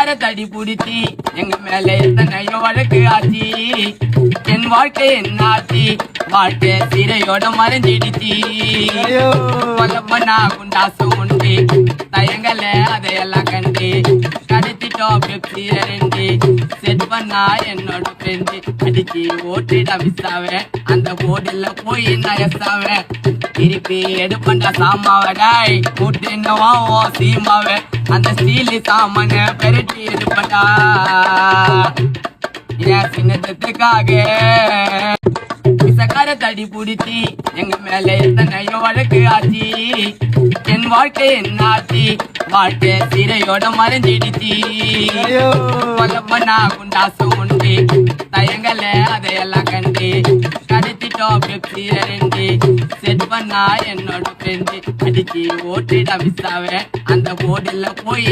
பிச்சைக்கார தடி புடிச்சி எங்க மேல எத்தனையோ வழக்கு ஆச்சு. என் வாழ்க்கை என்னாச்சு, வாழ்க்கை சீரையோட மறைஞ்சிடுச்சு. கொல்லப்பண்ணா குண்டாசு உண்டு தயங்கல அதையெல்லாம் கண்டு கடத்திட்டோம் பெப்சி ரெண்டு. செட் பண்ணா என்னோட ஃப்ரெண்டு அடிச்சு ஓட்டிட மிஸ்ஸாவேன். அந்த போர்டில் போய் நான் எஸ்ஸாவேன். திருப்பி எடுப்பண்டா சாமாவடாய் கூட்டினவா ஓ சீமாவே. அந்த ஸ்டீலி சாமான பெருட்டி எடுப்பண்டா என் சின்னத்துக்காக. பிச்சைக்கார தடி புடிச்சி எங்க மேல எத்தனையோ வழக்கு ஆச்சு. என் வாழ்க்கை என்னாச்சு, வாழ்க்கை சீரையோட மறைஞ்சிடுச்சு. கொல்லப்பண்ணா குண்டாசு உண்டு தயங்கல அதையெல்லாம் கண்டு கடத்திட்டோம் பெப்சி ரெண்டு. செட் பண்ணா என்னோட ஃப்ரெண்டு அடிச்சு ஓட்டிட மிஸ்ஸாவேன். அந்த போர்டில் போய்